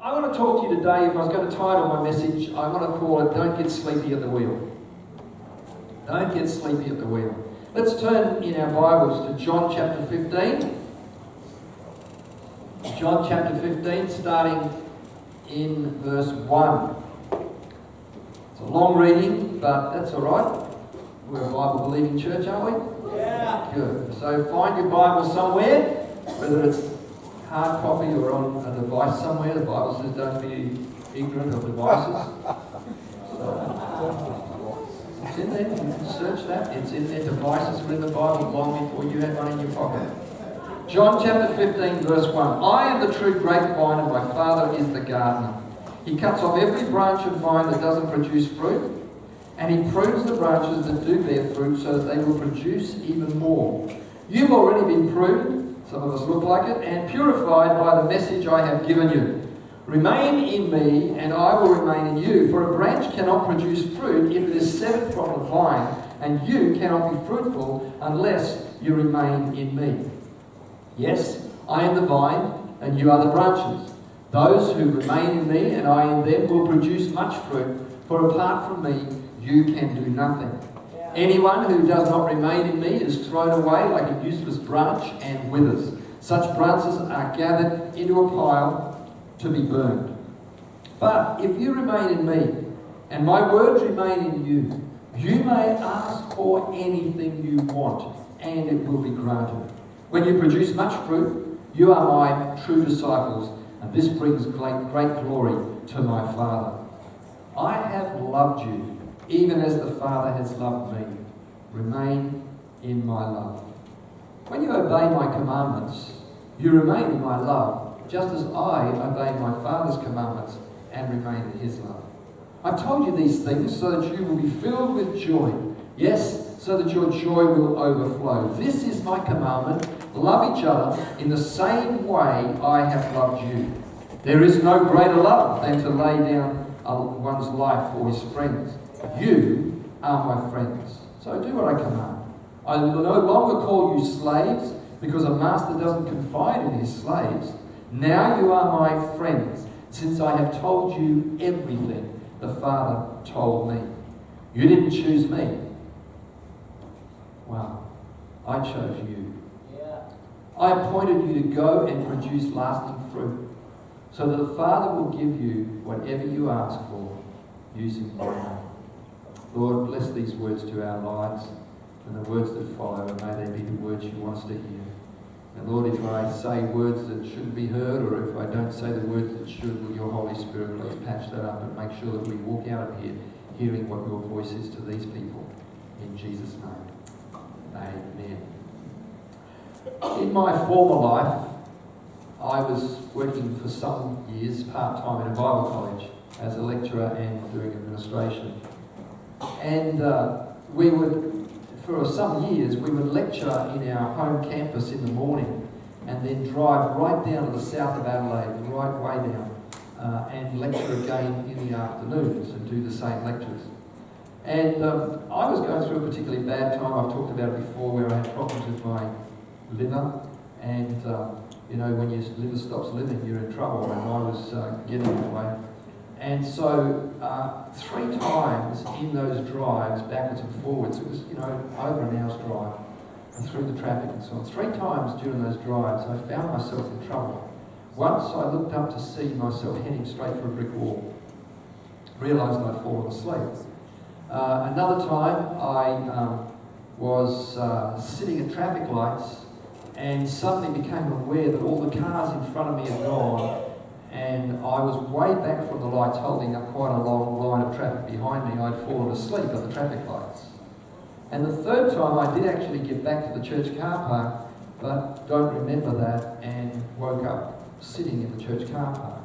I want to talk to you today, if I was going to title my message, I want to call it, Don't Get Sleepy at the Wheel. Don't get sleepy at the wheel. Let's turn in our Bibles to John chapter 15. John chapter 15, starting in verse 1. It's a long reading, but that's all right. We're a Bible-believing church, aren't we? Yeah. Good. So find your Bible somewhere, whether it's hard copy or on a device somewhere. The Bible says don't be ignorant of devices. So, it's in there. You can search that. It's in there. Devices were in the Bible long before you had one in your pocket. John chapter 15, verse 1. I am the true grapevine, and my Father is the gardener. He cuts off every branch of vine that doesn't produce fruit, and he prunes the branches that do bear fruit so that they will produce even more. You've already been pruned, some of us look like it, and purified by the message I have given you. Remain in me, and I will remain in you. For a branch cannot produce fruit if it is severed from the vine, and you cannot be fruitful unless you remain in me. Yes, I am the vine, and you are the branches. Those who remain in me, and I in them, will produce much fruit, for apart from me, you can do nothing. Anyone who does not remain in me is thrown away like a useless branch and withers. Such branches are gathered into a pile to be burned. But if you remain in me, and my words remain in you, you may ask for anything you want, and it will be granted. When you produce much fruit, you are my true disciples, and this brings great glory to my Father. I have loved you, even as the Father has loved me. Remain in my love. When you obey my commandments, you remain in my love, just as I obey my Father's commandments and remain in his love. I've told you these things so that you will be filled with joy. Yes, so that your joy will overflow. This is my commandment. Love each other in the same way I have loved you. There is no greater love than to lay down one's life for his friends. You are my friends. So do what I command. I will no longer call you slaves, because a master doesn't confide in his slaves. Now you are my friends, since I have told you everything the Father told me. You didn't choose me. Wow. I chose you. Yeah. I appointed you to go and produce lasting fruit, so that the Father will give you whatever you ask for, using my name. Lord, bless these words to our lives and the words that follow, and may they be the words you want us to hear. And Lord, if I say words that shouldn't be heard, or if I don't say the words that should, with your Holy Spirit, please patch that up and make sure that we walk out of here hearing what your voice is to these people. In Jesus' name, amen. In my former life, I was working for some years part-time in a Bible college as a lecturer and doing administration. And we would, for some years, we would lecture in our home campus in the morning and then drive right down to the south of Adelaide, right way down, and lecture again in the afternoons and do the same lectures. And I was going through a particularly bad time. I've talked about it before, where I had problems with my liver, and you know, when your liver stops living, you're in trouble, and I was getting that way. And so 3 times in those drives, backwards and forwards, it was, you know, over an hour's drive, and through the traffic and so on. 3 times during those drives, I found myself in trouble. Once I looked up to see myself heading straight for a brick wall. Realised I'd fallen asleep. Another time, I was sitting at traffic lights, and suddenly became aware that all the cars in front of me had gone, and I was way back from the lights, holding up quite a long line of traffic behind me. I'd fallen asleep at the traffic lights. And the third time, I did actually get back to the church car park, but don't remember that, and woke up sitting in the church car park.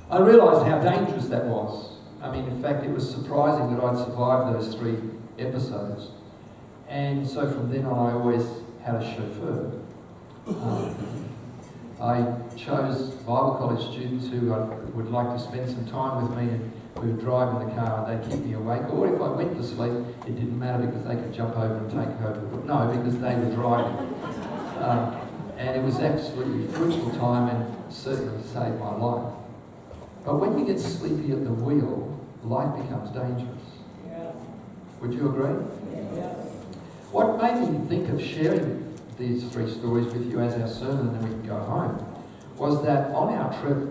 I realised how dangerous that was. I mean, in fact, it was surprising that I'd survived those 3 episodes. And so from then on, I always had a chauffeur. I chose Bible college students who would like to spend some time with me, and we would drive in the car and they'd keep me awake. Or if I went to sleep, it didn't matter because they could jump over and take over. No, because they were driving. And it was absolutely fruitful time and certainly saved my life. But when you get sleepy at the wheel, life becomes dangerous. Yeah. Would you agree? Yeah. What made me think of sharing these 3 stories with you as our sermon, and then we can go home, was that on our trip,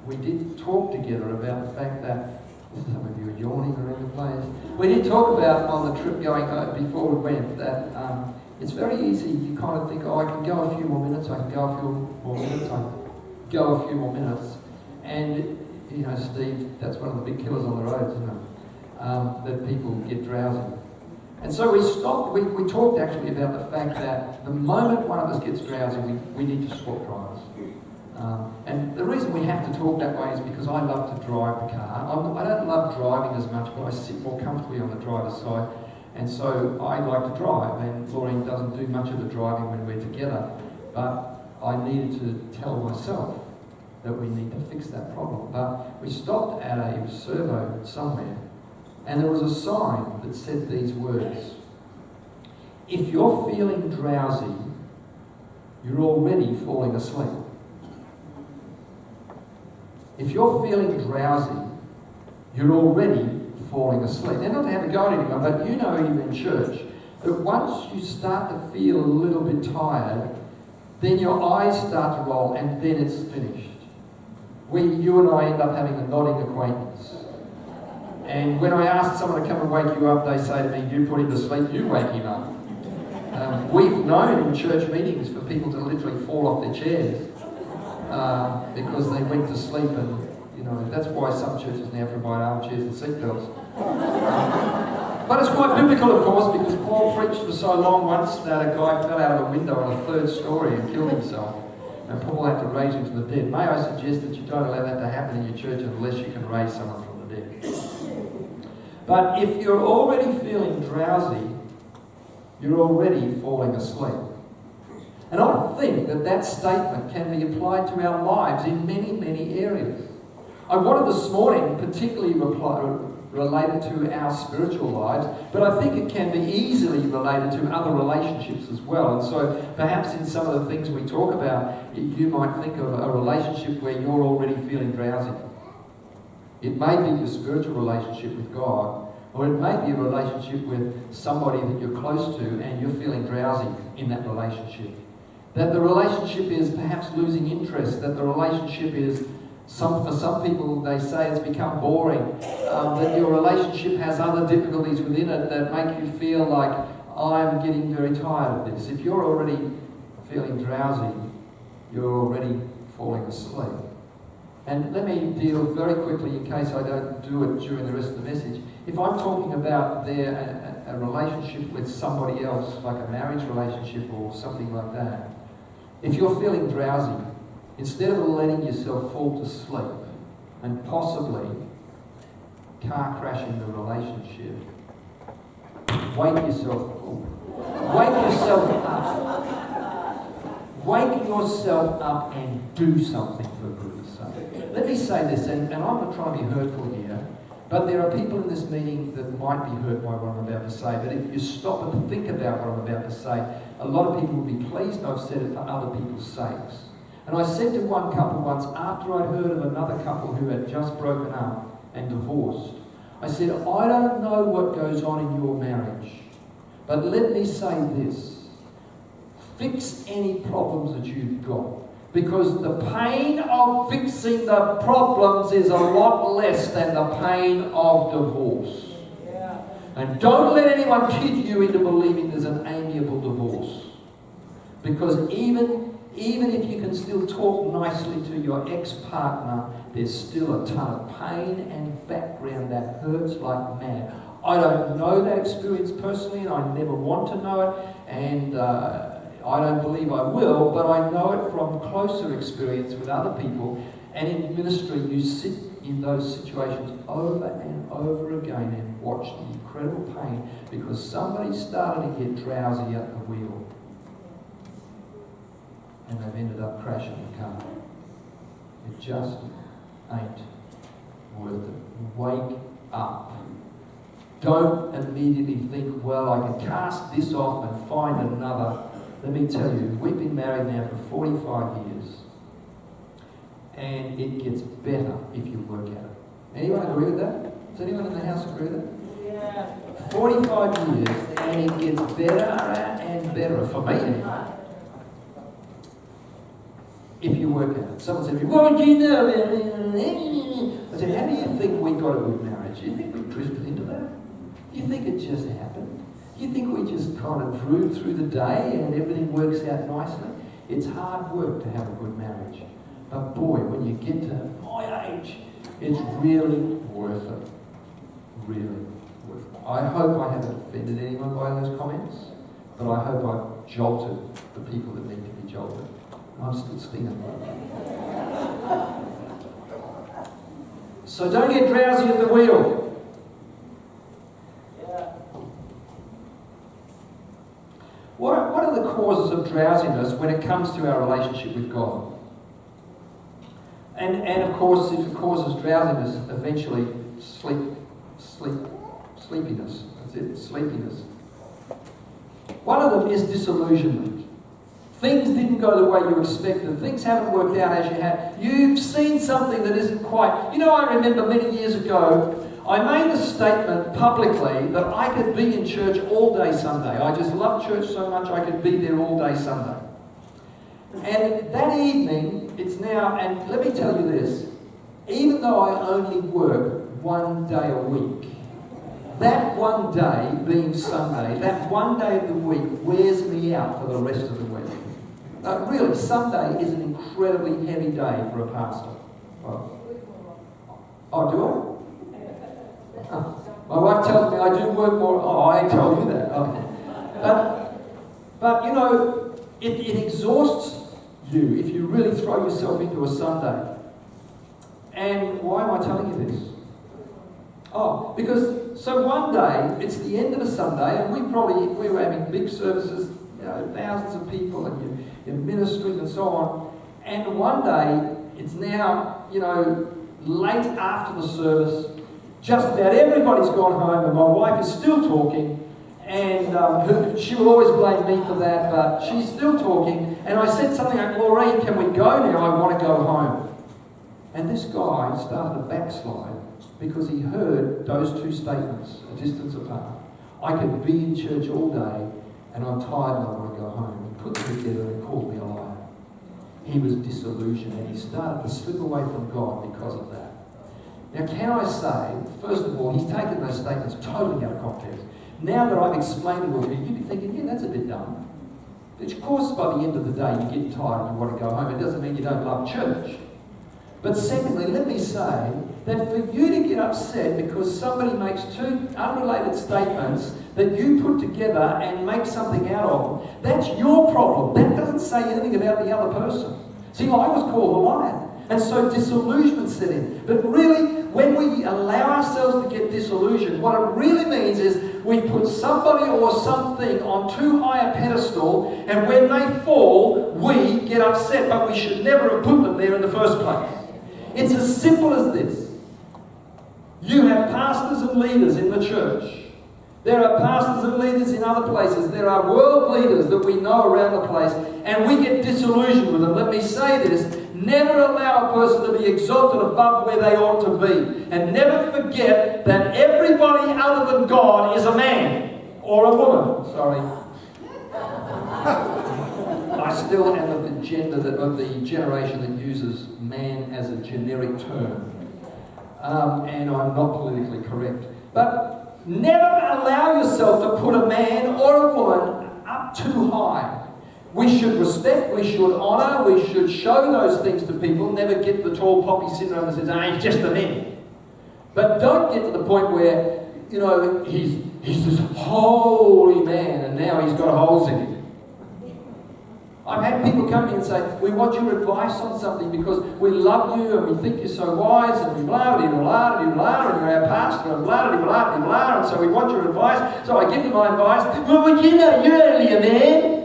we did talk together about the fact that, some of you are yawning around the place, we did talk about on the trip going before we went that it's very easy, you kind of think, oh, I can go a few more minutes, I can go a few more minutes, I can go a few more minutes. And, you know, Steve, that's one of the big killers on the roads, isn't it? That people get drowsy. And so we stopped, we talked actually about the fact that the moment one of us gets drowsy, we need to swap drivers. And the reason we have to talk that way is because I love to drive the car. I don't love driving as much, but I sit more comfortably on the driver's side. And so I like to drive, and Laureen doesn't do much of the driving when we're together. But I needed to tell myself that we need to fix that problem. But we stopped at a servo somewhere, and there was a sign that said these words: if you're feeling drowsy, you're already falling asleep. If you're feeling drowsy, you're already falling asleep. Now, not to have a go at anyone, but you know, even in church, that once you start to feel a little bit tired, then your eyes start to roll, and then it's finished. You and I end up having a nodding acquaintance. And when I ask someone to come and wake you up, they say to me, you put him to sleep, you wake him up. We've known in church meetings for people to literally fall off their chairs because they went to sleep, and you know, that's why some churches now provide armchairs and seatbelts. But it's quite biblical, of course, because Paul preached for so long once that a guy fell out of a window on a 3rd story and killed himself. And Paul had to raise him from the dead. May I suggest that you don't allow that to happen in your church unless you can raise someone from the dead. But if you're already feeling drowsy, you're already falling asleep. And I think that that statement can be applied to our lives in many, many areas. I wanted this morning particularly related to our spiritual lives, but I think it can be easily related to other relationships as well. And so perhaps in some of the things we talk about, you might think of a relationship where you're already feeling drowsy. It may be your spiritual relationship with God, or it may be a relationship with somebody that you're close to and you're feeling drowsy in that relationship. That the relationship is perhaps losing interest, that the relationship is, for some people they say it's become boring, that your relationship has other difficulties within it that make you feel like, I'm getting very tired of this. If you're already feeling drowsy, you're already falling asleep. And let me deal very quickly, in case I don't do it during the rest of the message. If I'm talking about a relationship with somebody else, like a marriage relationship or something like that, if you're feeling drowsy, instead of letting yourself fall to sleep and possibly car crashing the relationship, wake yourself up. Wake yourself up and do something for goodness sake. Let me say this, and I'm not trying to be hurtful here, but there are people in this meeting that might be hurt by what I'm about to say. But if you stop and think about what I'm about to say, a lot of people will be pleased I've said it for other people's sakes. And I said to one couple once, after I'd heard of another couple who had just broken up and divorced, I said, I don't know what goes on in your marriage, but let me say this. Fix any problems that you've got, because the pain of fixing the problems is a lot less than the pain of divorce. Yeah. And don't let anyone kid you into believing there's an amiable divorce, because even if you can still talk nicely to your ex-partner, there's still a ton of pain and background that hurts like mad. I don't know that experience personally, and I never want to know it, and I don't believe I will, but I know it from closer experience with other people. And in ministry, you sit in those situations over and over again and watch the incredible pain because somebody started to get drowsy at the wheel and they've ended up crashing the car. It just ain't worth it. Wake up. Don't immediately think, well, I can cast this off and find another. let me tell you, we've been married now for 45 years. And it gets better if you work at it. Anyone agree with that? Does anyone in the house agree with that? Yeah. 45 years, and it gets better and better, for me anyway, if you work at it. Someone said to me, "Well, you know," I said, "How do you think we got a good marriage? Do you think we drifted into that? Do you think it just happened? Do you think we just kind of cruised through the day and everything works out nicely?" It's hard work to have a good marriage. But boy, when you get to my age, it's really worth it. Really worth it. I hope I haven't offended anyone by those comments, but I hope I've jolted the people that need to be jolted. I'm still stinging. So don't get drowsy at the wheel. What are the causes of drowsiness when it comes to our relationship with God? And of course, if it causes drowsiness, eventually sleepiness. That's it, sleepiness. One of them is disillusionment. Things didn't go the way you expected. Things haven't worked out as you had. You've seen something that isn't quite... You know, I remember many years ago, I made a statement publicly that I could be in church all day Sunday. I just loved church so much I could be there all day Sunday. And that evening, it's now, and let me tell you this, even though I only work one day a week, that one day being Sunday, that one day of the week wears me out for the rest of the week. Really, Sunday is an incredibly heavy day for a pastor. Oh, do I? Oh, my wife tells me I do work more. Oh, I told you that. Okay. But you know, it exhausts you if you really throw yourself into a Sunday. And why am I telling you this? Oh, because so one day, it's the end of a Sunday, and we were having big services, you know, thousands of people, and you're ministering and so on. And one day, it's now, you know, late after the service, just about everybody's gone home, and my wife is still talking, and she will always blame me for that, but she's still talking. And I said something like, "Laureen, can we go now? I want to go home." And this guy started to backslide because he heard those two statements a distance apart. I could be in church all day, and I'm tired and I want to go home. He put them together and called me a liar. He was disillusioned, and he started to slip away from God because of that. Now, can I say, first of all, he's taken those statements totally out of context. Now that I've explained it all to you, you'd be thinking, yeah, that's a bit dumb. Of course, by the end of the day, you get tired and you want to go home. It doesn't mean you don't love church. But secondly, let me say that for you to get upset because somebody makes two unrelated statements that you put together and make something out of them, that's your problem. That doesn't say anything about the other person. See, I was called a liar. And so disillusionment set in. But really, when we allow ourselves to get disillusioned, what it really means is we put somebody or something on too high a pedestal, and when they fall, we get upset, but we should never have put them there in the first place. It's as simple as this. You have pastors and leaders in the church. There are pastors and leaders in other places. There are world leaders that we know around the place, and we get disillusioned with them. Let me say this. Never allow a person to be exalted above where they ought to be. And never forget that everybody other than God is a man or a woman. Sorry. I still am of the generation that uses man as a generic term. And I'm not politically correct. But never allow yourself to put a man or a woman up too high. We should respect, we should honour, we should show those things to people. Never get the tall poppy syndrome that says, he's just a man. But don't get to the point where, you know, he's this holy man and now he's got holes in him. I've had people come in and say, we want your advice on something because we love you and we think you're so wise and blah, blah, blah, blah, blah, and you're our pastor and blah, blah, blah, blah, and so we want your advice. So I give you my advice. Well, you know, you're only a man.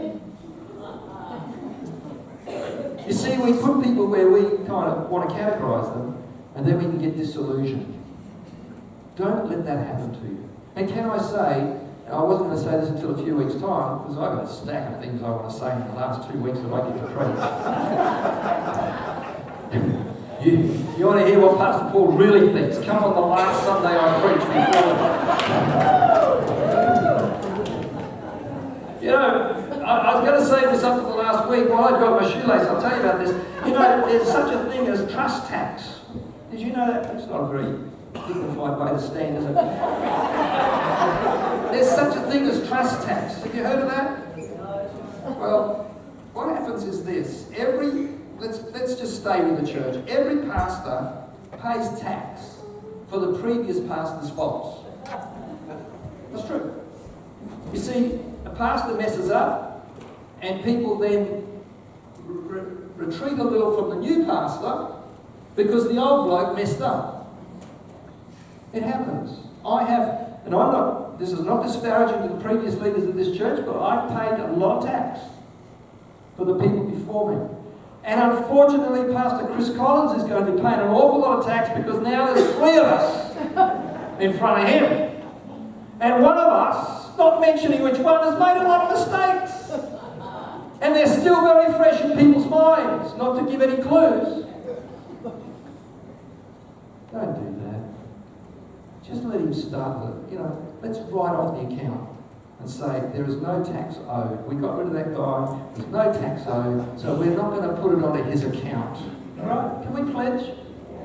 You see, we put people where we kind of want to categorise them, and then we can get disillusioned. Don't let that happen to you. And can I say, I wasn't going to say this until a few weeks' time, because I've got a stack of things I want to say in the last 2 weeks that I get to preach. You want to hear what Pastor Paul really thinks? Come on the last Sunday I preached before. You know, I was going to say this up to the last week while I'd got my shoelace. I'll tell you about this. You know, there's such a thing as trust tax. Did you know that? It's not a very dignified way to stand, is it? There's such a thing as trust tax. Have you heard of that? Well, what happens is this. Let's just stay with the church. Every pastor pays tax for the previous pastor's faults. That's true. You see, a pastor messes up, and people then retreat a little from the new pastor because the old bloke messed up. It happens. This is not disparaging to the previous leaders of this church, but I paid a lot of tax for the people before me. And unfortunately, Pastor Chris Collins is going to be paying an awful lot of tax because now there's 3 of us in front of him. And one of us, not mentioning which one, has made a lot of mistakes. And they're still very fresh in people's minds, not to give any clues. Don't do that. Just let him start with it. Let's write off the account and say, there is no tax owed. We got rid of that guy, there's no tax owed, so we're not going to put it onto his account. All right? Can we pledge?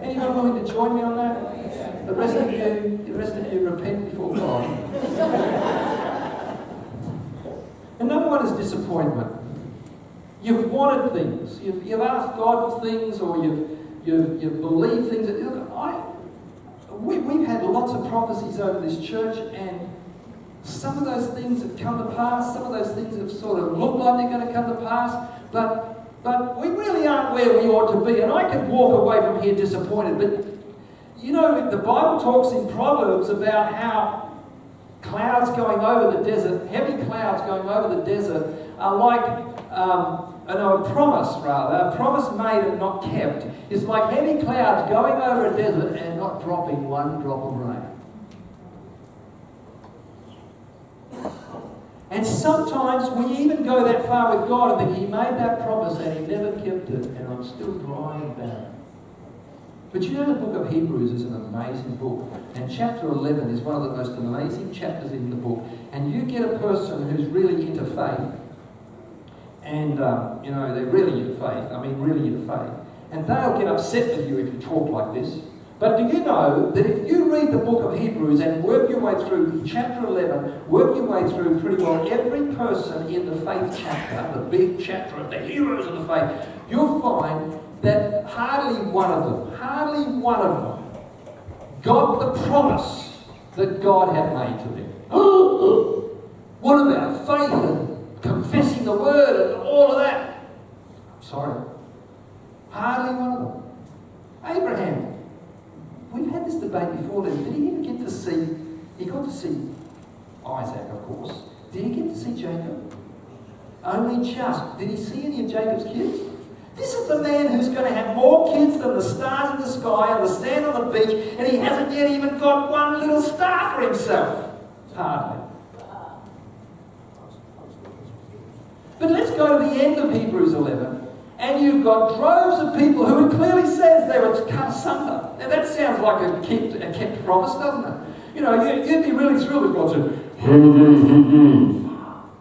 Anyone willing to join me on that? The rest of you repent before God. Another one is disappointment. You've wanted things. You've asked God for things, or you've believed things. We've had lots of prophecies over this church, and some of those things have come to pass. Some of those things have sort of looked like they're going to come to pass, but we really aren't where we ought to be. And I could walk away from here disappointed. But the Bible talks in Proverbs about how clouds going over the desert, heavy clouds going over the desert, are like a promise made and not kept. It's like heavy clouds going over a desert and not dropping one drop of rain. And sometimes we even go that far with God and think He made that promise and He never kept it, and I'm still dry and barren. But the book of Hebrews is an amazing book, and chapter 11 is one of the most amazing chapters in the book. And you get a person who's really into faith, and they're really into faith. I mean, really into faith, and they'll get upset with you if you talk like this. But do you know that if you read the book of Hebrews and work your way through chapter 11, work your way through pretty well every person in the faith chapter, the big chapter of the heroes of the faith, you'll find that hardly one of them got the promise that God had made to them. What about faith and confessing the word and all of that? I'm sorry. Hardly one of them. Abraham. We've had this debate before. Did he even get to see? He got to see Isaac, of course. Did he get to see Jacob? Only just. Did he see any of Jacob's kids? This is the man who's going to have more kids than the stars in the sky and the sand on the beach, and he hasn't yet even got one little star for himself. Hardly. But let's go to the end of Hebrews 11. And you've got droves of people who it clearly says they were cut asunder. Now that sounds like a kept promise, doesn't it? You'd be really thrilled if God said, "Hey,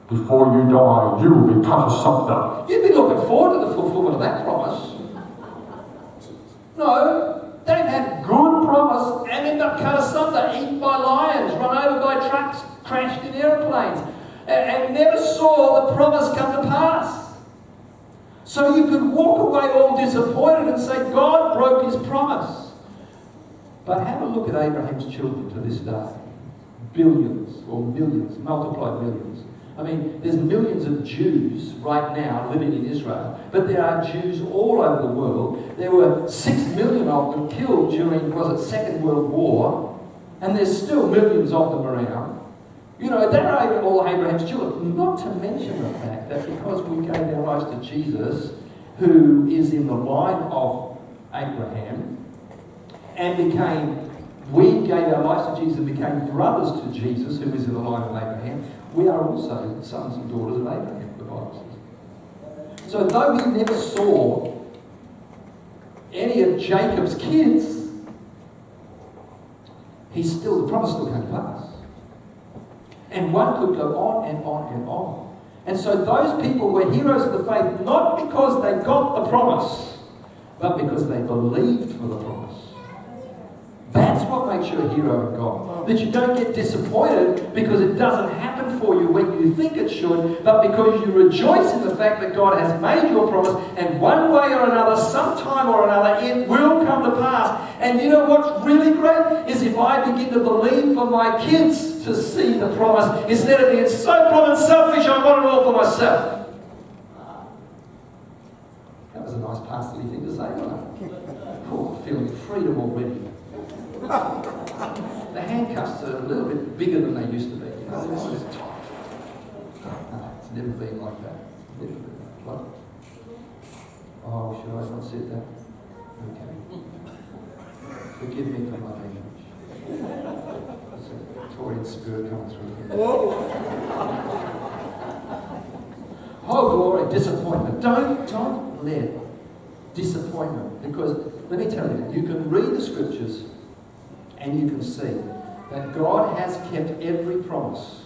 before you die, you will be cut asunder." You'd be looking forward to the fulfillment of that promise. No, they've had good promise and end up cut asunder, eaten by lions, run over by trucks, crashed in aeroplanes, and never saw the promise come to pass. So you could walk away all disappointed and say, God broke His promise. But have a look at Abraham's children to this day. Billions or millions, multiplied millions. I mean, there's millions of Jews right now living in Israel, but there are Jews all over the world. There were 6 million of them killed during, Second World War, and there's still millions of them around. They're all Abraham's children. Not to mention the fact that because we gave our lives to Jesus, who is in the line of Abraham, and became we gave our lives to Jesus and became brothers to Jesus, who is in the line of Abraham, we are also sons and daughters of Abraham, the Bible says. So though he never saw any of Jacob's kids, the promise still came to pass. And one could go on and on and on. And so those people were heroes of the faith, not because they got the promise, but because they believed for the promise. That's what makes you a hero of God. That you don't get disappointed because it doesn't happen for you when you think it should, but because you rejoice in the fact that God has made you a promise, and one way or another, sometime or another, it will come to pass. And you know what's really great? Is if I begin to believe for my kids to see the promise, instead of being so proud and selfish, I want it all for myself. That was a nice pastorly thing to say, wasn't it? Oh, I'm feeling freedom already. The handcuffs are a little bit bigger than they used to be. You know, this is tight. No, it's never been like that. Never been like that. Oh, should I not said that? Okay. Forgive me for my language. There's a Victorian spirit coming through here. Oh, glory, disappointment. Don't let disappointment, because let me tell you, you can read the scriptures and you can see that God has kept every promise.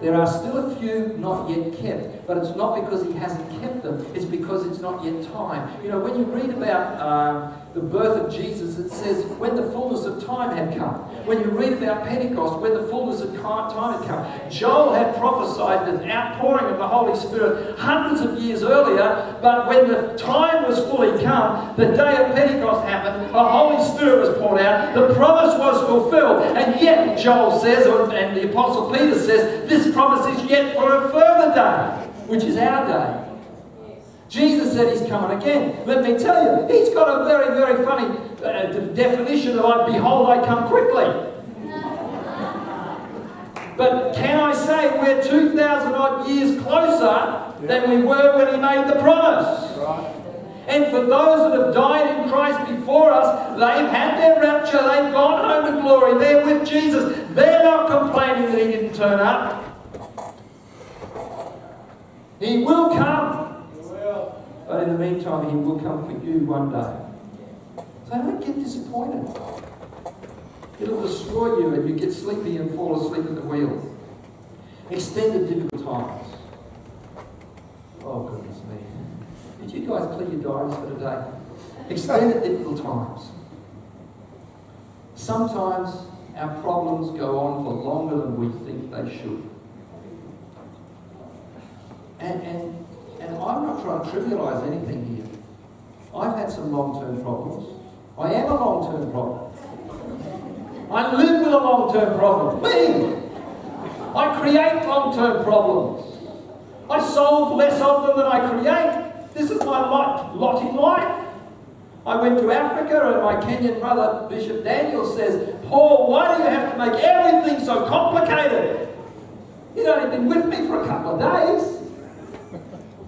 There are still a few not yet kept, but it's not because he hasn't kept them, it's because it's not yet time. You know, when you read about the birth of Jesus, it says when the fullness of time had come. When you read about Pentecost, when the fullness of time had come. Joel had prophesied the outpouring of the Holy Spirit hundreds of years earlier, but when the time was fully come, the day of Pentecost happened, the Holy Spirit was poured out, the promise was fulfilled, and yet, Joel says, and the Apostle Peter says, this promise is yet for a further day, which is our day. Jesus said he's coming again. Let me tell you, he's got a very, very funny definition of, behold, I come quickly. But can I say we're 2,000 odd years closer than we were when he made the promise? Right. And for those that have died in Christ before us, they've had their rapture, they've gone home to glory, they're with Jesus. They're not complaining that he didn't turn up. He will come. But in the meantime, he will come for you one day. So don't get disappointed. It'll destroy you and you get sleepy and fall asleep at the wheel. Extended difficult times. Oh, goodness me. Did you guys clear your diaries for today? Extended difficult times. Sometimes our problems go on for longer than we think they should. And I'm not trying to trivialise anything here. I've had some long-term problems. I am a long-term problem. I live with a long-term problem. Me! I create long-term problems. I solve less of them than I create. This is my lot in life. I went to Africa and my Kenyan brother, Bishop Daniel, says, Paul, why do you have to make everything so complicated? You'd only been with me for a couple of days.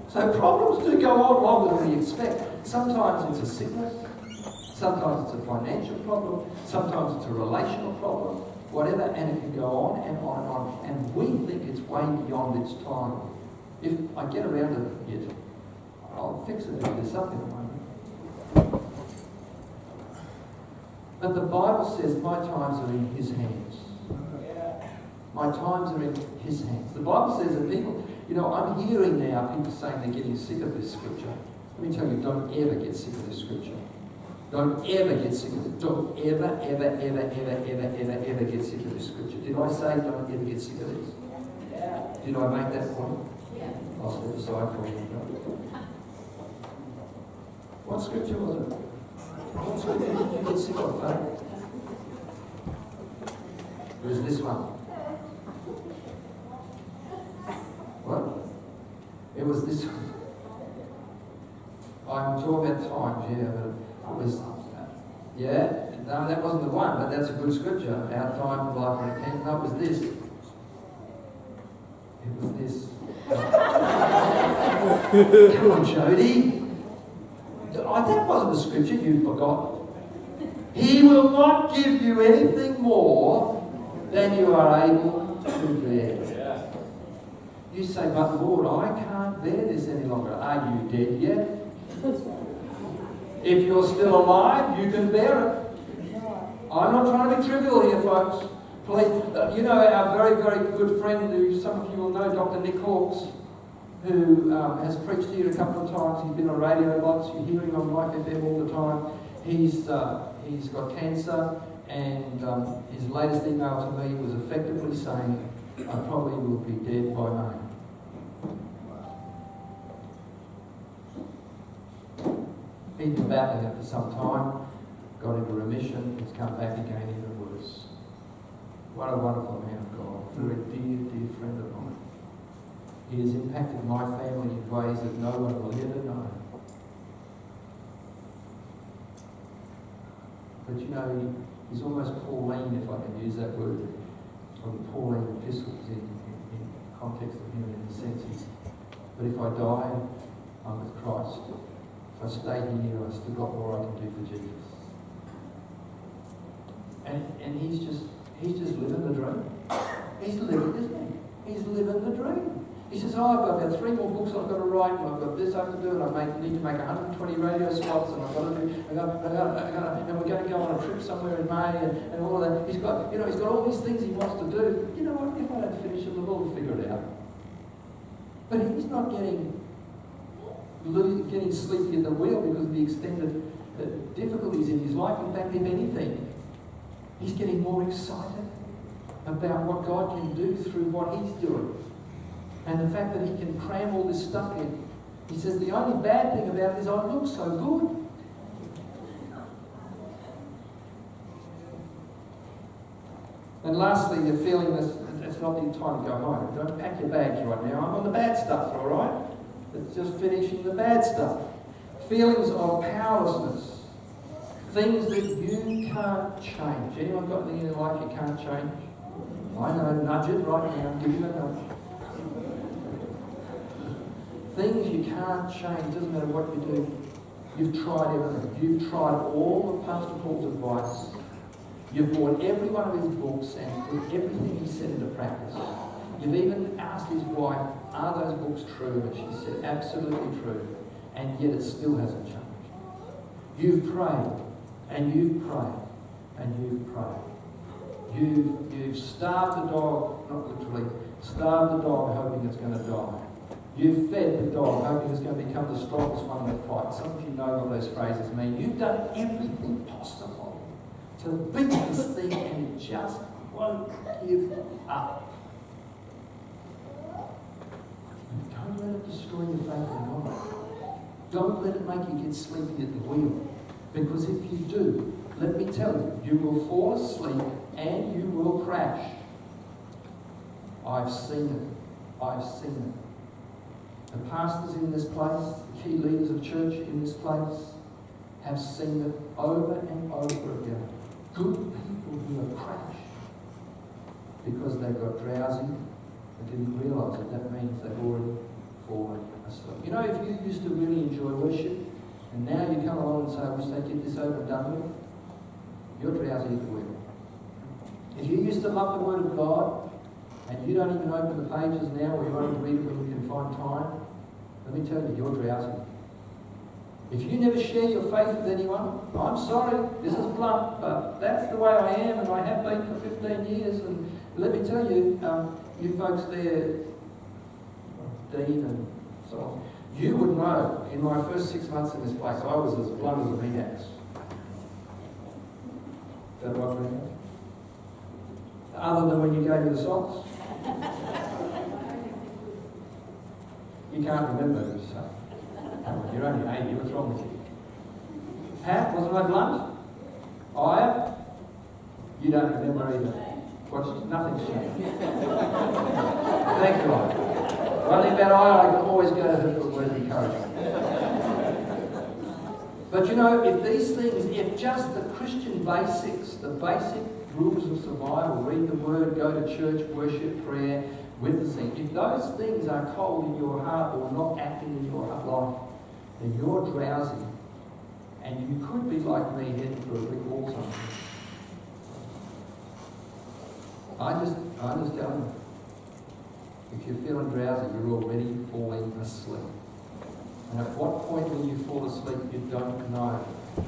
So problems do go on longer than we expect. Sometimes it's a sickness. Sometimes it's a financial problem. Sometimes it's a relational problem. Whatever, and it can go on and on and on. And we think it's way beyond its time. If I get around to it, I'll fix it. There's something at the moment. But the Bible says my times are in his hands. My times are in his hands. The Bible says that people, you know, I'm hearing now people saying they're getting sick of this scripture. Let me tell you, don't ever get sick of this scripture. Don't ever get sick of it. Don't ever get sick of this scripture. Did I say don't ever get sick of this? Yeah. Did I make that point? Yeah. I'll step aside for you. What scripture was it? What scripture did you get sick of, eh? It was this one. What? It was this one. I'm talking about times, yeah, but it was, no, that wasn't the one, but that's a good scripture. Our time for life and repent. No, it was this. It was this. Come on, Jody. That wasn't the scripture you forgot. He will not give you anything more than you are able to bear. You say, but Lord, I can't bear this any longer. Are you dead yet? If you're still alive, you can bear it. I'm not trying to be trivial here, folks. Please, you know our very, very good friend, who some of you will know, Dr. Nick Hawkes, who has preached here a couple of times. He's been on radio lots. You hear him on Life FM all the time. He's got cancer, and his latest email to me was effectively saying, I probably will be dead by May. He's been battling it for some time, got into remission, he's come back again even worse. What a wonderful man of God, a very dear, dear friend of mine. He has impacted my family in ways that no one will ever know. But you know, he's almost Pauline, if I can use that word, from the Pauline epistles in context of him, in the sense but if I die, I'm with Christ. If I stay here, I've still got more I can do for Jesus. And he's just living the dream. He's living, isn't he? He's living the dream. He says, I've got 3 more books I've got to write, and I've got this I have to do, and I need to make 120 radio spots, and I've got to do, and we're going to go on a trip somewhere in May, and all of that. He's got all these things he wants to do. You know what? If I don't finish it, the Lord will figure it out. But he's not getting sleepy at the wheel because of the extended difficulties in his life. In fact, if anything, he's getting more excited about what God can do through what he's doing. And the fact that he can cram all this stuff in. He says, the only bad thing about it is I look so good. And lastly, you're feeling this, it's not the time to go home. Don't pack your bags right now. I'm on the bad stuff, all right? It's just finishing the bad stuff. Feelings of powerlessness. Things that you can't change. Anyone got anything in your life you can't change? I know, nudge it right now. Give you a nudge. Things you can't change, doesn't matter what you do. You've tried everything. You've tried all of Pastor Paul's advice. You've bought every one of his books and put everything he said into practice. You've even asked his wife, are those books true? And she said, absolutely true. And yet it still hasn't changed. You've prayed, and you've prayed, and you've prayed. You've starved the dog, not literally, starved the dog hoping it's going to die. You've fed the dog, hoping it's going to become the strongest one in the fight. Some of you know what those phrases mean. You've done everything possible to beat this thing, and it just won't give up. Don't let it destroy your faith in God. Don't let it make you get sleepy at the wheel. Because if you do, let me tell you, you will fall asleep and you will crash. I've seen it. I've seen it. The pastors in this place, the key leaders of church in this place, have seen it over and over again. Good people who have crashed because they got drowsy and didn't realise that that means they've already fallen asleep. You know, if you used to really enjoy worship and now you come along and say, I wish they'd get this over and done with, you're drowsy at the wheel. If you used to love the Word of God and you don't even open the pages now, or you only read it when you can find time, let me tell you, you're drowsy. If you never share your faith with anyone, I'm sorry, this is blunt, but that's the way I am, and I have been for 15 years. And let me tell you, you folks there, Dean and so on, you would know, in my first 6 months in this place, I was as blunt as a meax. Is that right, meax? Other than when you gave me the socks. You can't remember who you say. You're only 80, what's wrong with you? Pat, wasn't I blunt? Aya? You don't remember either. Nothing's changed. Thank you, Aya. One thing about Aya, I can always go to her for a word of encouragement. But you know, if these things, if just the Christian basics, the basic rules of survival, read the Word, go to church, worship, prayer, witnessing, if those things are cold in your heart or not acting in your life, then you're drowsy And you could be like me, heading for a brick wall somewhere. I just tell you, if you're feeling drowsy, you're already falling asleep. And at what point when you fall asleep, you don't know.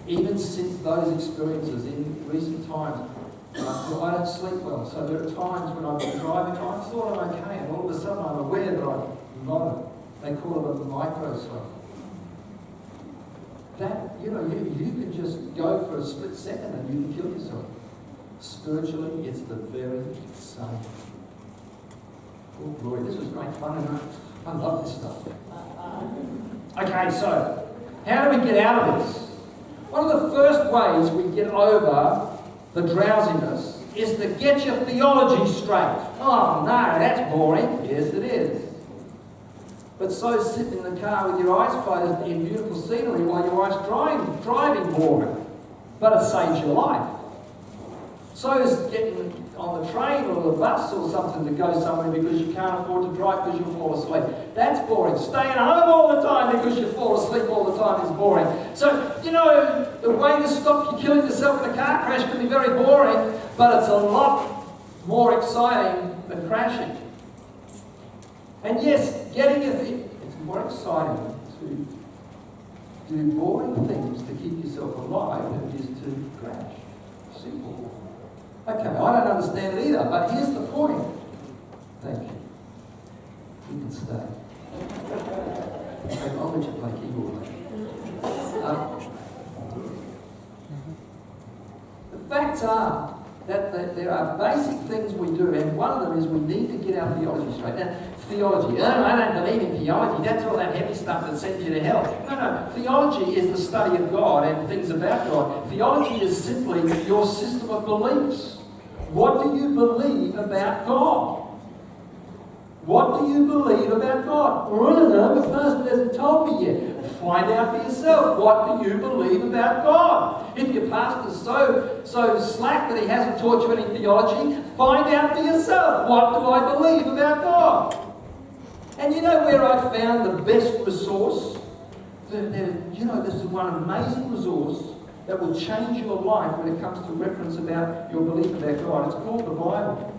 Even since those experiences in recent times, I don't sleep well. So there are times when I've been driving, I thought I'm okay, and all of a sudden I'm aware that I'm not. They call it a microsleep. That, you can just go for a split second and you can kill yourself. Spiritually, it's the very same. Oh, glory, this is great fun, isn't it? I love this stuff. Okay, so, how do we get out of this? One of the first ways we get over the drowsiness is to get your theology straight. Oh, no, that's boring. Yes, it is. But so sitting in the car with your eyes closed in beautiful scenery while your wife's driving boring. But it saves your life. So is getting on the train or the bus or something to go somewhere because you can't afford to drive because you'll fall asleep. That's boring. Staying home all the time because you fall asleep all the time is boring. So, the way to stop you killing yourself in a car crash can be very boring, but it's a lot more exciting than crashing. And yes, it's more exciting to do boring things to keep yourself alive than it is to crash. Simple. Okay, I don't understand it either, but here's the point. Thank you. You can stay. Okay, I'll let you play keyboard later. The facts are that there are basic things we do, and one of them is we need to get our theology straight. Now, theology, I don't believe in theology, that's all that heavy stuff that sends you to hell. No, theology is the study of God and things about God. Theology is simply your system of beliefs. What do you believe about God? What do you believe about God? Well, I don't know, the person hasn't told me yet. Find out for yourself. What do you believe about God? If your pastor's so slack that he hasn't taught you any theology, find out for yourself. What do I believe about God? And you know where I found the best resource? There's one amazing resource that will change your life when it comes to reference about your belief about God. It's called the Bible.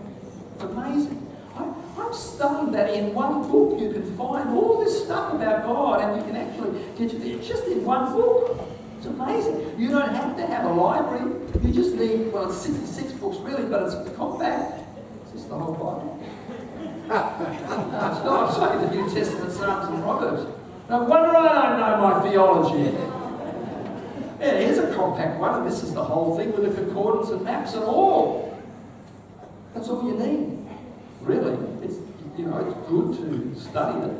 It's amazing. I'm stunned that in one book you can find all this stuff about God and you can actually get you there just in one book. It's amazing. You don't have to have a library. You just need, it's 66 books really, but it's compact. It's just the whole Bible. No, it's not. I'm saying the New Testament, Psalms and Proverbs. No wonder I don't know my theology. Yeah, here's a compact one, and this is the whole thing with the concordance and maps and all. That's all you need. Really, it's good to study it,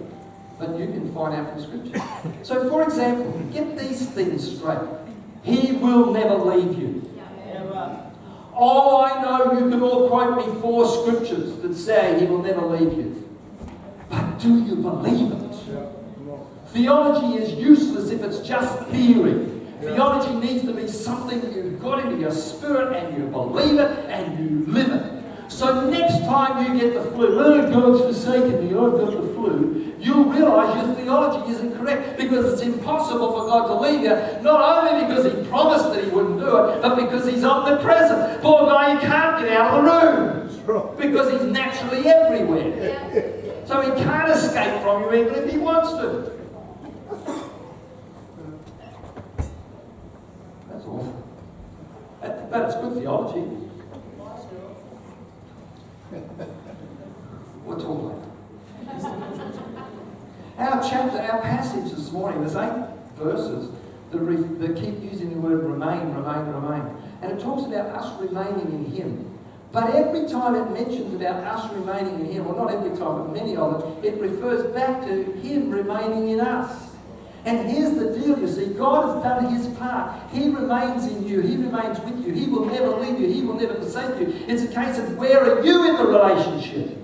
but you can find out from Scripture. So, for example, get these things straight. He will never leave you. Oh, I know you can all quote me 4 scriptures that say He will never leave you. But do you believe it? Theology is useless if it's just theory. Theology needs to be something you've got into your spirit and you believe it and you live it. So next time you get the flu, oh, God's forsaken me, I've got the flu, you'll realise your theology isn't correct because it's impossible for God to leave you, not only because He promised that He wouldn't do it, but because He's omnipresent. Poor guy, he can't get out of the room because He's naturally everywhere. So He can't escape from you even if He wants to. That's awful. But it's good theology. We'll talk later. Our passage this morning, there's 8 verses that keep using the word remain. And it talks about us remaining in Him. But every time it mentions about us remaining in Him, well, not every time, but many of them, it refers back to Him remaining in us. And here's the deal, you see, God has done His part. He remains in you. He remains with you. He will never leave you. He will never forsake you. It's a case of where are you in the relationship?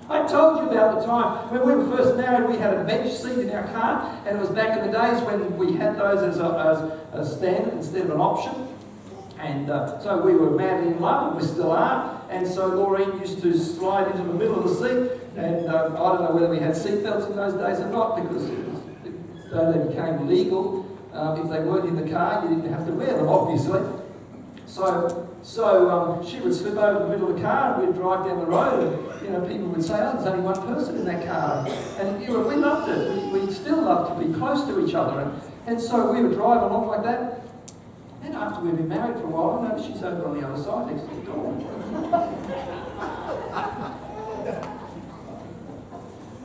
I told you about the time when we were first married, we had a bench seat in our car, and it was back in the days when we had those as a standard instead of an option. And so we were madly in love, and we still are. And so Laureen used to slide into the middle of the seat, and I don't know whether we had seat belts in those days or not, because they became legal If they weren't in the car, you didn't have to wear them, obviously. So she would slip over the middle of the car and we'd drive down the road and people would say, oh, there's only one person in that car. And we loved it. We still loved to be close to each other. And so we would drive along like that. And after we'd been married for a while, I noticed she's over on the other side next to the door.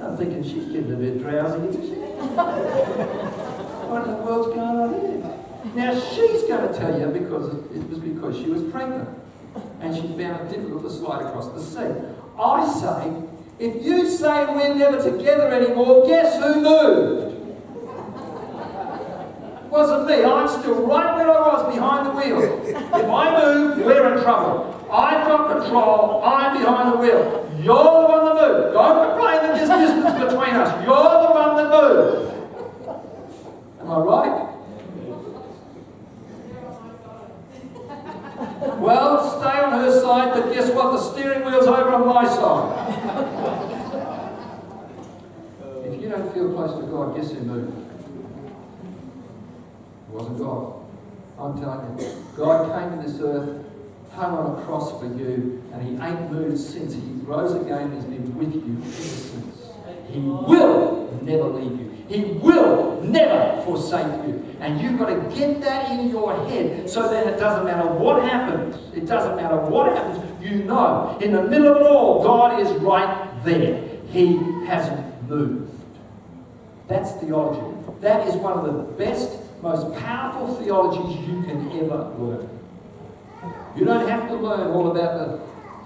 I'm thinking she's getting a bit drowsy, isn't she? What in the world's going on here? Now she's going to tell you because she was pregnant and she found it difficult to slide across the sea. I say, if you say we're never together anymore, guess who moved? It wasn't me. I'm still right where I was behind the wheel. If I move, we're in trouble. I've got control. I'm behind the wheel. You're the one that moved. Don't complain that there's distance between us. You're the one that moved. Am I right? Well, stay on her side, but guess what? The steering wheel's over on my side. If you don't feel close to God, guess who moved? It wasn't God. I'm telling you. God came to this earth, hung on a cross for you, and He ain't moved since. He rose again and He's been with you ever since. He will never leave you. He will never forsake you. And you've got to get that in your head so that it doesn't matter what happens. It doesn't matter what happens. You know, in the middle of it all, God is right there. He hasn't moved. That's theology. That is one of the best, most powerful theologies you can ever learn. You don't have to learn all about the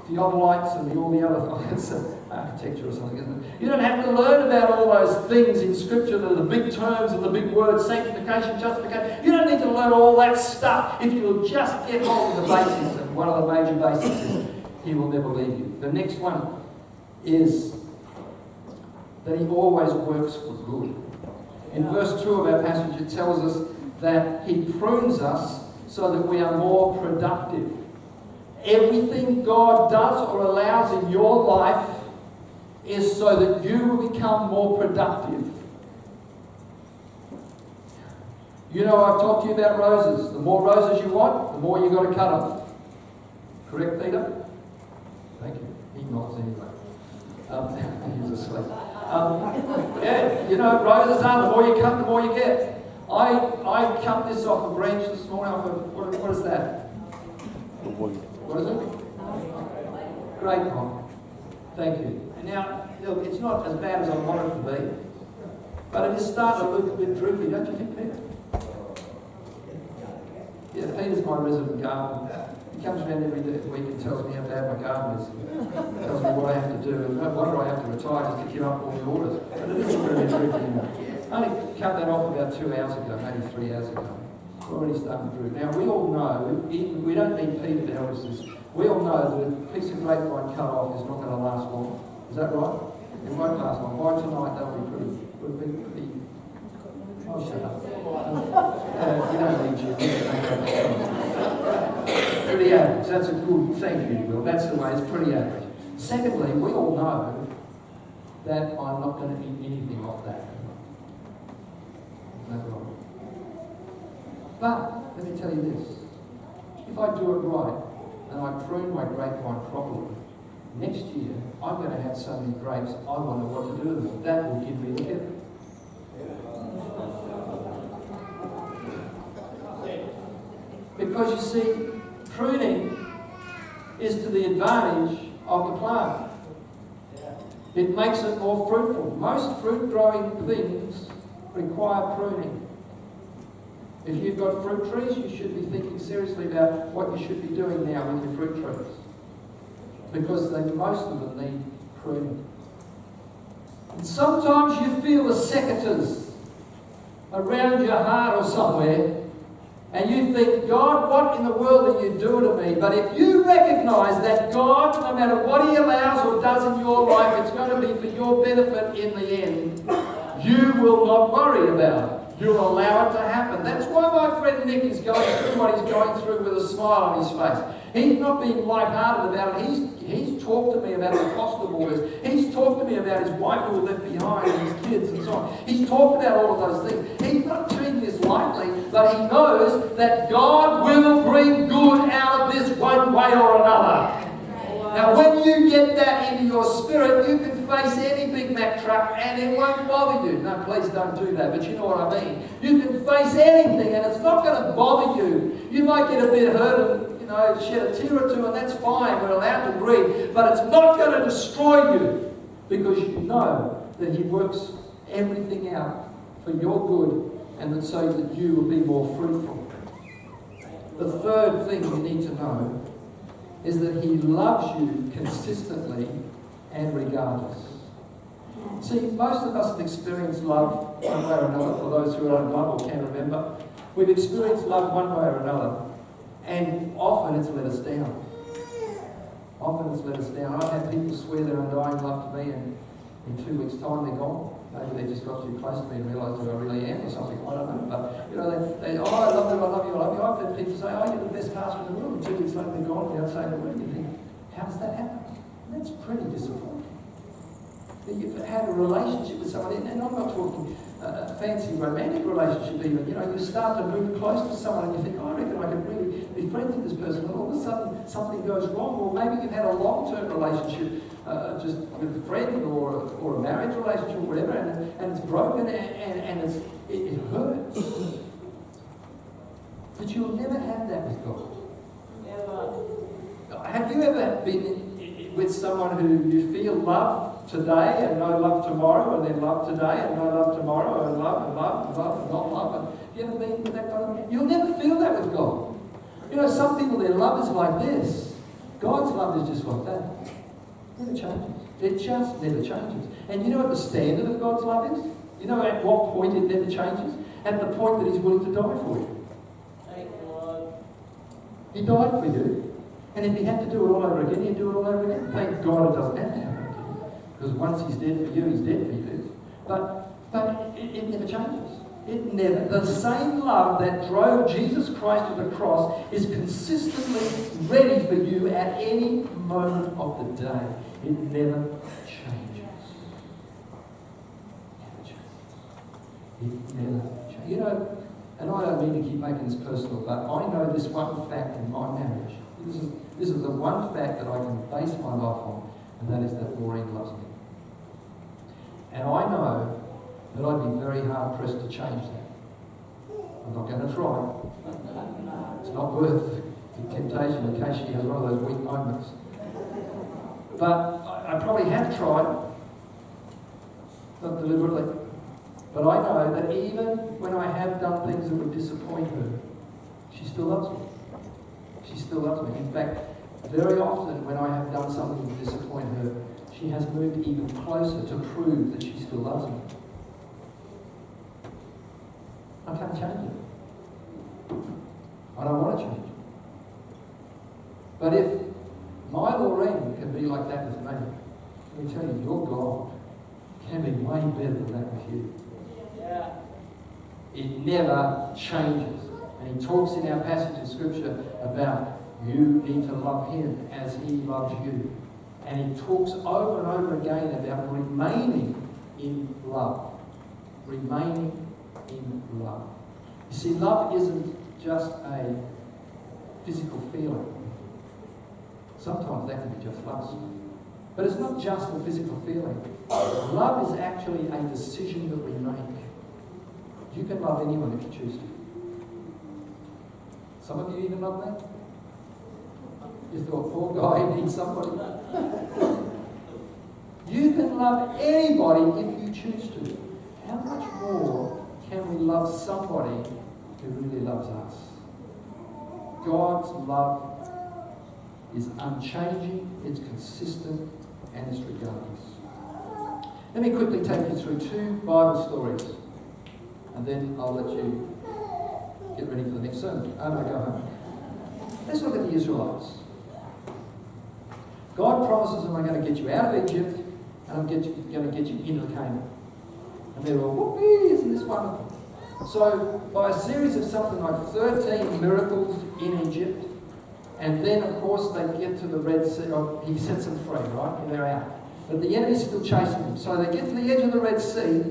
theodolites and all the other things, architecture or something, isn't it? You don't have to learn about all those things in Scripture that are the big terms and the big words, sanctification, justification. You don't need to learn all that stuff if you'll just get hold of the basics. And one of the major basics is He will never leave you. The next one is that He always works for good. In verse 2 of our passage, it tells us that He prunes us so that we are more productive. Everything God does or allows in your life is so that you will become more productive. You know, I've talked to you about roses. The more roses you want, the more you've got to cut them. Correct, Peter? Thank you. He nods anyway. He's asleep. Yeah, you know, roses are, the more you cut, the more you get. I cut this off a branch this morning. What is that? What is it? Grapevine. Thank you. And now, look, it's not as bad as I want it to be, but it is starting to look a bit droopy, don't you think, Peter? Yeah, Peter's my resident gardener. He comes around every week and tells me how bad my garden is. Tells me what I have to do, and no wonder I have to retire just to keep up all the orders. But it is really droopy. I only cut that off about 2 hours ago, maybe 3 hours ago. It's already starting to droop. Now, we all know, we don't need Peter to help us this. We all know that a piece of grapevine cut off is not going to last long. Is that right? It won't last long. By tonight, they'll be pretty. Oh, shut up. You don't need you. Pretty average. That's a good, thank you, Will. That's the way, it's pretty average. Secondly, we all know that I'm not going to eat anything off that. Is that right? But, let me tell you this. If I do it right, and I prune my grapevine properly, next year, I'm going to have so many grapes, I wonder what to do with them. That will give me the gift. Because you see, pruning is to the advantage of the plant. It makes it more fruitful. Most fruit-growing things require pruning. If you've got fruit trees, you should be thinking seriously about what you should be doing now with your fruit trees. Because most of them need pruning. And sometimes you feel the secateurs around your heart or somewhere, and you think, God, what in the world are you doing to me? But if you recognize that God, no matter what He allows or does in your life, it's going to be for your benefit in the end, you will not worry about it. You'll allow it to happen. That's why my friend Nick is going through what he's going through with a smile on his face. He's not being light-hearted about it. He's talked to me about the foster boys. He's talked to me about his wife who was left behind and his kids and so on. He's talked about all of those things. He's not treating this lightly, but he knows that God will bring good out of this one way or another. Now, when you get that into your spirit, you can face any Big Mac truck and it won't bother you. No, please don't do that, but you know what I mean. You can face anything and it's not going to bother you. You might get a bit hurt and, shed a tear or two, and that's fine. We're allowed to grieve, but it's not going to destroy you because you know that He works everything out for your good and that so that you will be more fruitful. The third thing you need to know is that He loves you consistently and regardless. See, most of us have experienced love one way or another. For those who are in love or can remember, we've experienced love one way or another, and often it's let us down. Often it's let us down. I've had people swear their undying love to me, and in 2 weeks' time they're gone. Maybe they just got too close to me and realised who I really am or something. I don't know. But, they oh, I love you, I love you, I love you. I've had people say, oh, you're the best pastor in the world. And 2 weeks later they're gone without saying a word. You think, how does that happen? And that's pretty disappointing. That you've had a relationship with someone, and I'm not talking a fancy romantic relationship even. You start to move close to someone and you think, oh, I reckon I could really be friends with this person. And all of a sudden something goes wrong. Or maybe you've had a long-term relationship just with a friend or a marriage relationship or whatever, and it's broken and it hurts. But you'll never have that with God. Never. Have you ever been with someone who you feel love today and no love tomorrow, and then love today and no love tomorrow, and love and love and love and not love? And have you ever been with that kind of thing? You'll never feel that with God. Some people, their love is like this. God's love is just like that. It never changes. It just never changes. And you know what the standard of God's love is? You know at what point it never changes? At the point that He's willing to die for you. Thank you, Lord. He died for you. And if He had to do it all over again, He'd do it all over again. Thank God it doesn't have to happen again. Because once He's dead for you, He's dead for you. But it never changes. It never. The same love that drove Jesus Christ to the cross is consistently ready for you at any moment of the day. It never changes. It never changes. And I don't mean to keep making this personal, but I know this one fact in my marriage. This is the one fact that I can base my life on, and that is that Maureen loves me. And I know that I'd be very hard pressed to change that. I'm not going to try. It's not worth the temptation in case she has one of those weak moments. But I probably have tried, not deliberately. But I know that even when I have done things that would disappoint her, she still loves me. She still loves me. In fact, very often when I have done something that would disappoint her, she has moved even closer to prove that she still loves me. I can't change it. I don't want to change it. But if my Lorraine can be like that with me, let me tell you, your God can be way better than that with you. Yeah. It never changes. And He talks in our passage in Scripture about you need to love Him as He loves you. And He talks over and over again about remaining in love. Remaining in love. You see, love isn't just a physical feeling. Sometimes that can be just lust. But it's not just a physical feeling. Love is actually a decision that we make. You can love anyone if you choose to. Some of you even love that? You thought, poor guy, he needs somebody. You can love anybody if you choose to. How much more can we love somebody who really loves us? God's love is unchanging, it's consistent, and it's regardless. Let me quickly take you through 2 Bible stories, and then I'll let you get ready for the next sermon. I'm going to go home. Let's look at the Israelites. God promises them, I'm going to get you out of Egypt, and I'm going to get you into Canaan. And they're all, whoopee, isn't this wonderful? So, by a series of something like 13 miracles in Egypt, And then, of course, they get to the Red Sea. Oh, he sets them free, right? And they're out. But the enemy's still chasing them. So they get to the edge of the Red Sea,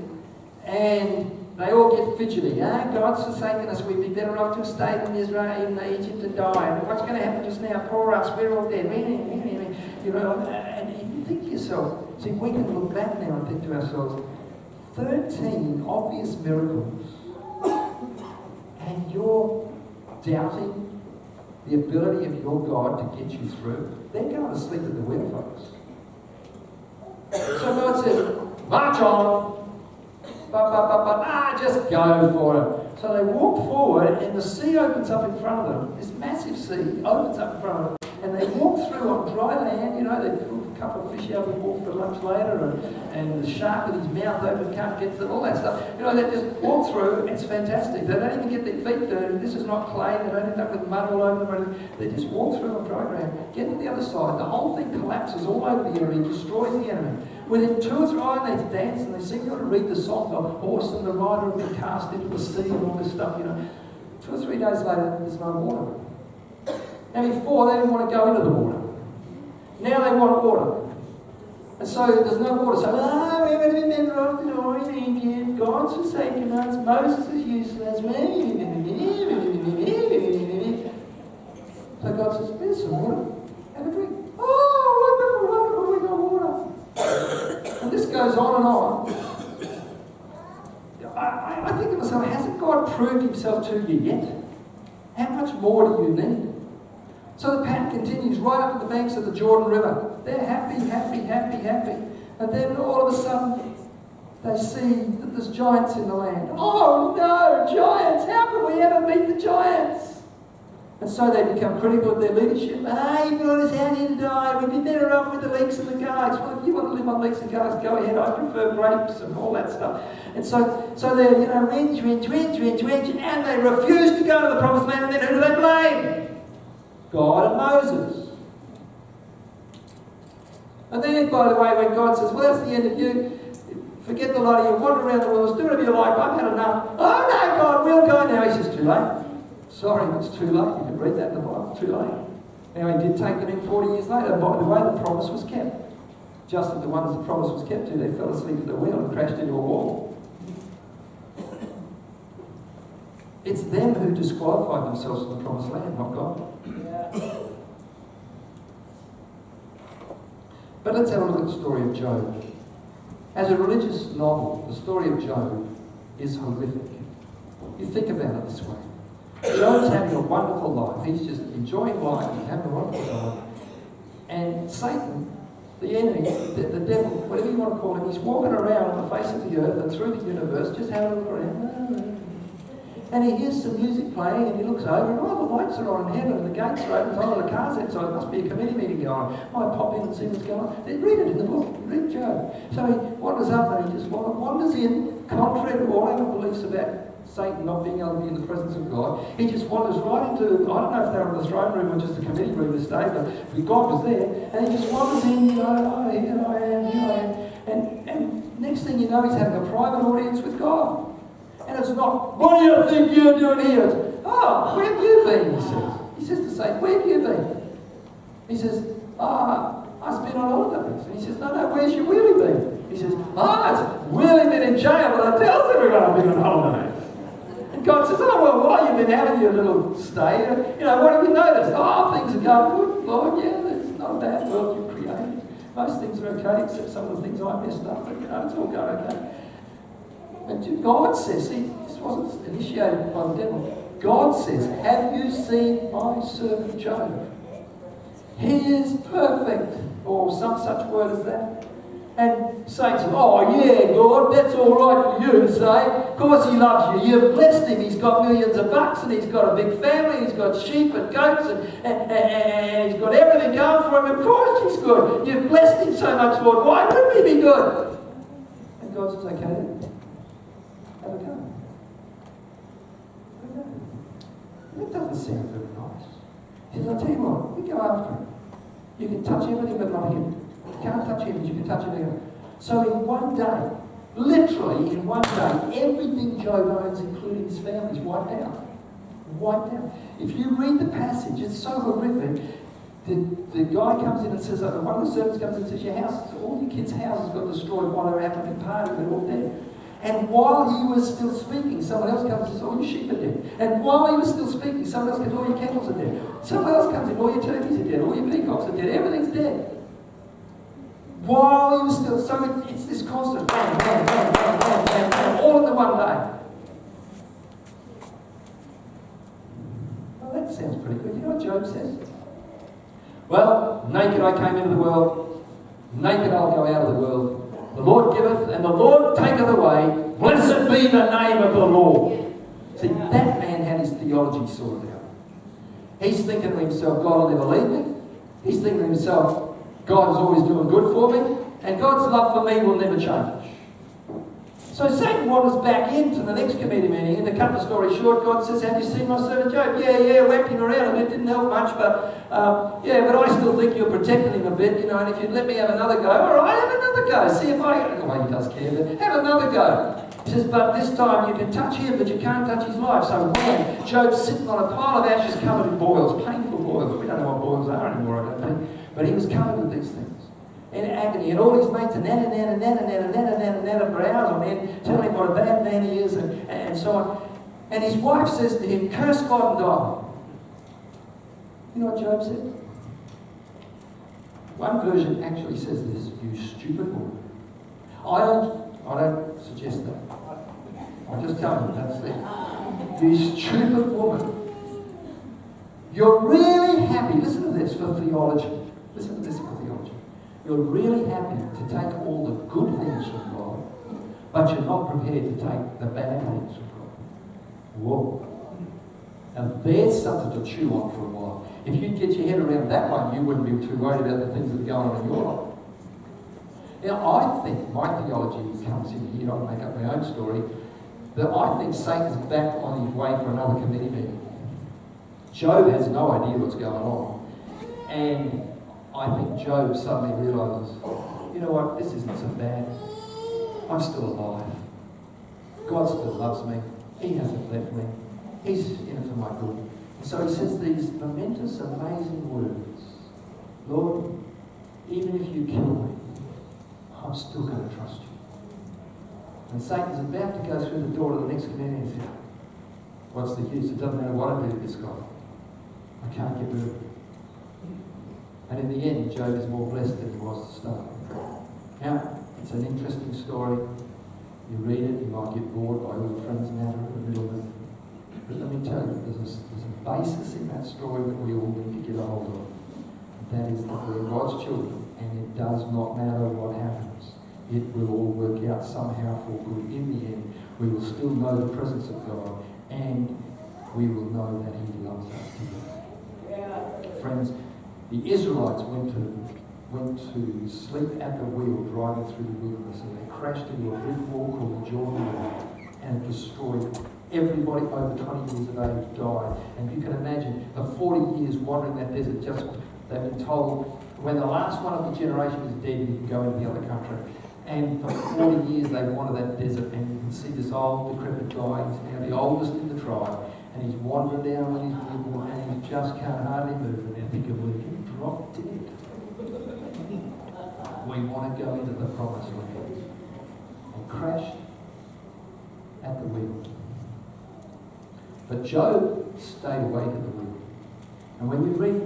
and they all get fidgety. God's forsaken us. We'd be better off to have stayed in Israel, in Egypt, and died. And what's going to happen just now? Poor us. We're all dead. You know, and you think to yourself, see, we can look back now and think to ourselves, 13 obvious miracles, and you're doubting the ability of your God to get you through. They're going to sleep at the wheel, folks. So God says, march on. Just go for it. So they walk forward, and the sea opens up in front of them. This massive sea opens up in front of them. And they walk through on dry land, you know, they cook a couple of fish out the wall for lunch later, and the shark with his mouth open can't get to all that stuff. You know, they just walk through, it's fantastic. They don't even get their feet dirty. This is not clay, they don't end up with mud all over them or anything. They just walk through on dry ground, get to the other side, the whole thing collapses all over the enemy, destroys the enemy. Within 2 or 3 hours, they dance and they sing, you got to read the song, the horse and the rider have been cast into the sea and all this stuff, you know. 2 or 3 days later, there's no water. And before, they didn't want to go into the water. Now they want water. And so there's no water. So, we're going to be better off to join in Egypt. God's forsaken us. Moses is useless. So God says, there's some water. Have a drink. Oh, wonderful, we got water. And this goes on and on. I think to myself, hasn't God proved himself to you yet? How much more do you need? So the pattern continues right up at the banks of the Jordan River. They're happy. And then all of a sudden, they see that there's giants in the land. Oh no, giants! How can we ever beat the giants? And so they become critical of their leadership. You brought us out here to die. We'd be better off with the leeks and the garlics. Well, if you want to live on leeks and garlics, go ahead. I prefer grapes and all that stuff. And so they're, whinge, and they refuse to go to the promised land. And then who do they blame? God and Moses. And then, by the way, when God says, well, that's the end of you, forget the lot of you, wander around the world, do whatever you like, I've had enough. Oh no, God, we'll go now. He says, too late. Sorry, it's too late. You can read that in the Bible, it's too late. Now, he did take them in 40 years later. By the way, the promise was kept. Just as the ones the promise was kept to, they fell asleep at the wheel and crashed into a wall. It's them who disqualified themselves from the promised land, not God. But let's have a look at the story of Job. As a religious novel, the story of Job is horrific. You think about it this way. Job's having a wonderful life. He's just enjoying life. He's having a wonderful life. And Satan, the enemy, the devil, whatever you want to call him, he's walking around on the face of the earth and through the universe, just having a look around. And he hears some music playing, and he looks over, and all the lights are on in heaven, and the gates are open, all the cars outside. It must be a committee meeting going on. Might pop in and see what's going on. Read it in the book. Read Job. So he wanders up, and he just wanders in, contrary to all our beliefs about Satan not being able to be in the presence of God. He just wanders right into, I don't know if they were in the throne room or just the committee room this day, but God was there, and he just wanders in, here I am. And next thing you know, he's having a private audience with God. And it's not, what do you think you're doing here? It's, where have you been, he says. He says to Satan, where have you been? He says, I've been on holidays. And he says, no, where's your Willie been? He says, it's Willie been in jail, but I tell everyone I've been on holidays. And God says, why have you been having your little stay? What have you noticed? Things are going good, Lord, it's not a bad world you created. Most things are okay, except some of the things I messed up, but it's all going okay. And God says, see, this wasn't initiated by the devil. God says, have you seen my servant Job? He is perfect, or some such word as that. And Satan says, yeah, God, that's all right for you to say. Of course he loves you. You've blessed him. He's got millions of bucks, and he's got a big family. He's got sheep and goats, and he's got everything going for him. Of course he's good. You've blessed him so much, Lord. Why wouldn't he be good? And God says, okay then. Have a go. That doesn't sound very nice. He says, I'll tell you what, we go after him. You can touch everything but not him. You can't touch him, but you can touch everything. So in one day, literally in one day, everything Job owns, including his family, is wiped out. Wiped out. If you read the passage, it's so horrific. The guy comes in and says, one of the servants comes in and says, your house, all your kids' houses got destroyed while they were having a party, they're all dead. And while he was still speaking, someone else comes and says, all your sheep are dead. And while he was still speaking, someone else comes, all your camels are dead. Someone else comes in, all your turkeys are dead, all your peacocks are dead, everything's dead. While he was still, so it's this constant, bang, bang, bang, bang, bang, bang, bang, all in the one day. Well, that sounds pretty good. You know what Job says? Well, naked I came into the world, naked I'll go out of the world. The Lord giveth, and the Lord taketh away. Blessed be the name of the Lord. See, that man had his theology sorted out. He's thinking to himself, God will never leave me. He's thinking to himself, God is always doing good for me, and God's love for me will never change. So Satan wanders back into the next committee meeting, and to cut the story short, God says, have you seen my servant Job? Yeah, whacked him around, and it didn't help much, but I still think you're protecting him a bit, and if you'd let me have another go, all right, have another go, see if he does care, but have another go. He says, but this time you can touch him, but you can't touch his life. So wham, Job's sitting on a pile of ashes covered in boils, painful boils. We don't know what boils are anymore, I don't think, but he was covered with these things. In agony, and all his mates are nana for hours on end, telling him what a bad man he is, and so on. And his wife says to him, curse God and die. You know what Job said? One version actually says this, you stupid woman. I don't suggest that. I'm just telling you, that's it. You stupid woman. You're really happy, listen to this for theology. Listen to this for theology. You're really happy to take all the good things from God, but you're not prepared to take the bad things from God. Whoa. Now there's something to chew on for a while. If you'd get your head around that one, you wouldn't be too worried about the things that are going on in your life. Now I think my theology comes in here, I'll make up my own story, that I think Satan's back on his way for another committee meeting. Job has no idea what's going on. And I think Job suddenly realises, you know what, this isn't so bad. I'm still alive. God still loves me. He hasn't left me. He's in it for my good. And so he says these momentous, amazing words. Lord, even if you kill me, I'm still going to trust you. And Satan's about to go through the door to the next community and say, what's the use? It doesn't matter what I do to this guy. I can't get rid of him. And in the end, Job is more blessed than he was to start. Now, it's an interesting story. You read it, you might get bored by all the friends matter in the middle of it. But let me tell you, there's a basis in that story that we all need to get a hold of. And that is that we're God's children, and it does not matter what happens. It will all work out somehow for good. In the end, we will still know the presence of God, and we will know that He loves us. Friends, the Israelites went to sleep at the wheel driving through the wilderness, and they crashed into a brick wall called the Jordan River, and it destroyed everybody over 20 years of age died. And you can imagine the 40 years wandering that desert, they've been told when the last one of the generation is dead, you can go into the other country. And for 40 years they wandered that desert, and you can see this old decrepit guy, he's now the oldest in the tribe, and he's wandering down with his people, and he just can't hardly move, and they're thinking, well, he can drop dead. We want to go into the promised land. And crashed at the wheel. But Job stayed awake at the wheel. And when you read,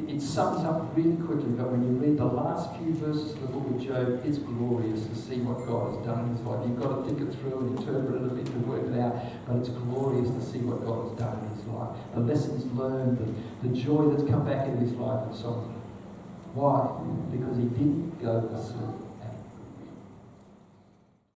it sums up really quickly, but when you read the last few verses of the book of Job, it's glorious to see what God has done in his life. You've got to think it through and interpret it a bit to work it out, but it's glorious to see what God has done in his life. The lessons learned, the joy that's come back into his life and so on. Why? Because he didn't go to sleep.